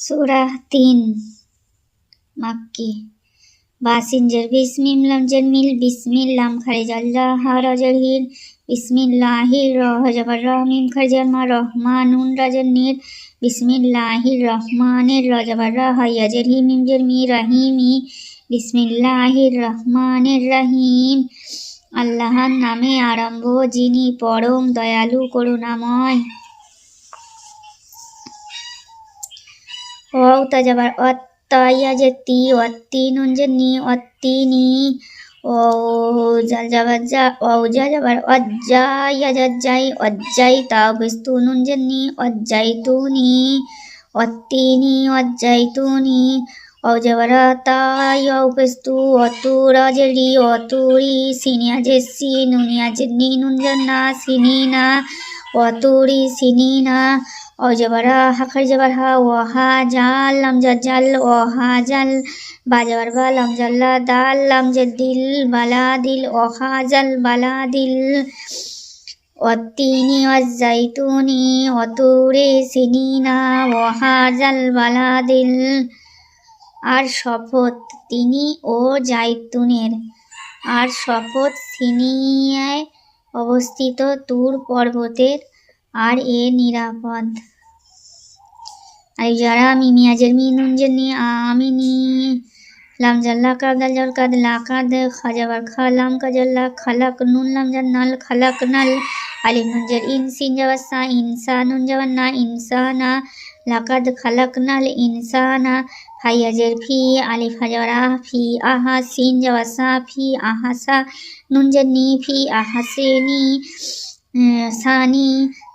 सूरह 3 मक्की। बासिंजर बिस्मिम लमजर मिल बिस्मिल लाम खरजल्लाह रजरहिर बिस्मिल्लाहिर रहजबर रहमीम खरजर मा रहमानुन रजन्नीर बिस्मिल्लाहिर रहमानिर रजबर रहयजर हिमीम जरमी रहीमी बिस्मिल्लाहिर रहमानिर रहीम। আল্লাহর নামে আরম্ভ যিনি পরম দয়ালু করুণাময়। ওয়াও তাজাবার অত্তায়াজতি অত্তিনুনজনি অত্তিনি ও জালজাবাজা ওয়াও জাজাবার অজ্জায়াজাজ্জাই অজ্জাই তাওবিস্তুনুনজনি অজ্জাইতুনি অত্তিনি অজ্জাইতুনি অজবরাতা ইয়াউপেস্তু অতুরাজরি অতুরি সিনিয়াজেসি নুনিয়াজনি নুনজন্না সিনিনা অতুরি সিনিনা অজবরা হাখর জবরহা ওয়াহা জাল লামজাল ওয়াহা জাল বাজাবার বা লামজাল্লা দাল লামজাদিল বালাদিল ওয়াহা জাল বালাদিল অত্তিনি অজ্জাইতুনি অতুরি সিনিনা ওয়াহা জাল বালাদিল। আর শপথ তিনি ও জাইতুনের, আর শপথ সিনিয়ায় অবস্থিত তুর পর্বতের, আর এ নিরাপদ। আর যারা মিমিয়াজের মিনুনজেনি আমিনি লামজাল্লা কাদাল জল কাদ লাকাদ খাজাবার খালাম কাজাল্লা খালাক নুন লামজান নাল খালাক নাল আলিফ নুনজের ইনসিন জাওয়াসা ইনসা নুন জাওয়ান্না ইনসানা লাকাদ খালাক নাল ইনসানা হাইয়াজের ফি আলিফ হাজারা ফি আহা সিন জাওয়াসা ফি আহাসা নুনজেনি ফি আহাসেনি সানি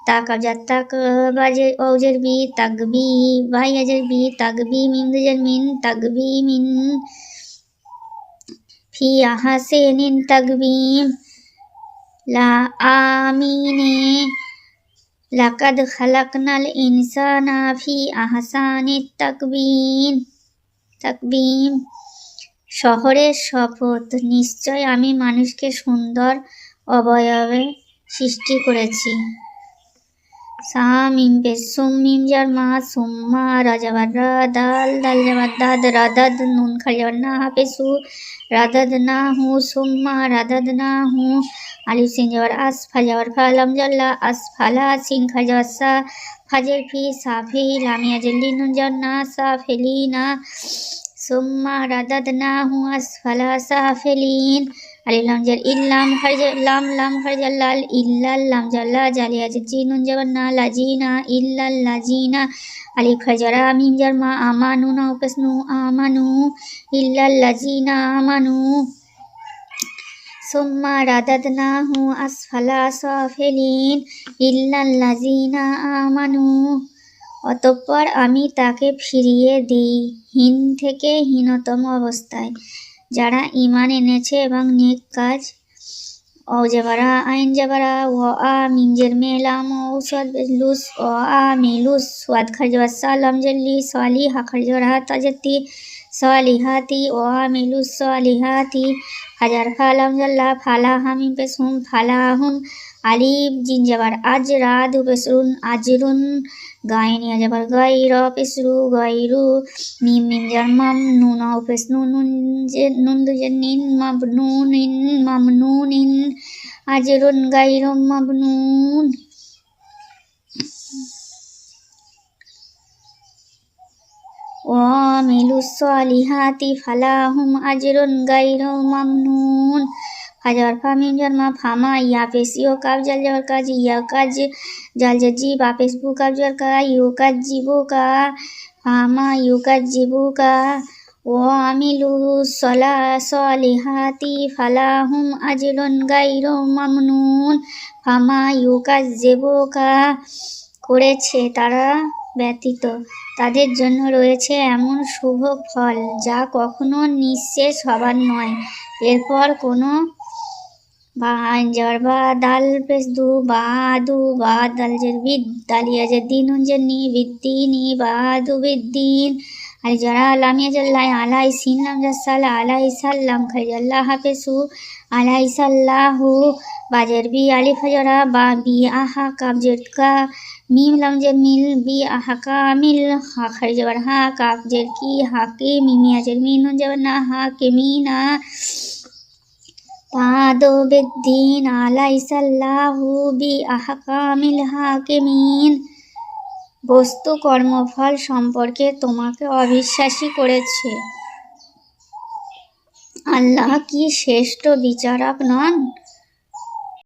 তাকাবজাত তাক বাজে ওজের বি তাকবি বাইয়াজের বি তাকবি মিমদুজের মিন তাকবি মিন ফি আহাসেনিন তাকবিম লা আমিনে লাকাদ খালাকনাল ইনসানা ফি আহসানিত তাকবীম। শহরের শপথ, নিশ্চয় আমি মানুষকে সুন্দর অবয়বে সৃষ্টি করেছি। সা মিম পেসুম মিম জার মা সুম্মা রাজাবার দাল দাল জাবার দাদ রাদাদ নুন খাজাবার না পেসু রাদাদ না হু সুম্মা রাদাদ না হু আলিফ সিন জাবার আস ফাজাবার ফালাম জাল্লা আস ফালা সিন খাজাবার সা ফাজের ফি সাফি লামিয়া জল্লি নুন জার না সা ফেলিনা সুম্মা রাদাদ না হু আস ফালা সাফেলিন আলিফ লাম জার ইল্লাম খারজাল লাম লাম খারজাল লাল ইল্লাল লাম জাল্লা জালিয়া জি নুন জাবার না লাজিনা ইল্লাল লাজিনা আলিফ খারজারা মিম জার মা আমানু না পেসনু আমানু ইল্লাল লাজিনা আমানু সুম্মা রাদাদনাহু আসফালা সাফিলিন ইল্লাল লাজিনা আমানু। অতঃপর আমি তাকে ফিরিয়ে দিই হীন থেকে হীনতম অবস্থায়, যারা ঈমান এনেছে এবং নেক কাজ। ও জাবারা আইন জাবারা ও আ মিম জের মেলাম ও সাদ লুস ও আ মিলুস ওয়াদ খারজা সালাম জল্লি সালিহা খারজা তাজতি সালিহাতি ও আ মিলুস সালিহাতি হাজার ফালাম জাল্লা ফালা হামিম পেসুম ফালাহুন আলিফ জিন জাবার আজ রাদ পেসরুন আজরুন গায়নিয়া জাবার গাইর পেসরু গাইরু মিম মিম জার মাম নুন ও পেসনু নুন দুজের নিন মাবনুনিন মামনুনিন আজরুন গাইর মাবনুন। ওয়ামিলুস সালিহাতি ফালাহুম আজরুন গাইরু মামনুন। হাজার ফামিম জার মা ফামা ইয়া পেসিও কাব জাল জাবার কাজ ইয়া কাজ জাল জাজি বা পেসবু কাব জার কা ইউ কাজ জিবু কা ফামা ইউ কাজ জিবু কা ওয়ামিলুস সালিহাতি ফালাহুম আজরুন গাইরু মামনুন ফামা ইউ কাজ জিবু কা। করেছে তারা ব্যতীত তাদের জন্য রয়েছে এমন শুভ ফল যা কখনো নিঃশেষ হবার নয়। এরপর কোনো বা আইনজার বা দাল পেসদু বা আদু বা দালজের বিদ দালিয়া যে দিন উনজেনি বিদ্দিনি বা আদু বিদ্দিন আলি যারা লামিয়া জাল্লাই আলাই সিনলাম জাসাল আলাই সাল্লাম খাইজাল্লাহ হাফেসু আলাই সাল্লাহু বাজের বি আলিফ হাজারা বা বি আহা কাবজের কা মিম লামজের মিল বি হাকামিল হা খারি যাবার হা কাফ জের কি হাকে মিমি আজের মিন নুন যাবার না হাকে মিনা তাদবেদ্দিন আলাইসাল্লাহু বি আহকামিল হাকিমিন। বস্তু কর্মফল সম্পর্কে তোমাকে অবিশ্বাসী করেছে। আল্লাহ কি শ্রেষ্ঠ বিচারক নন?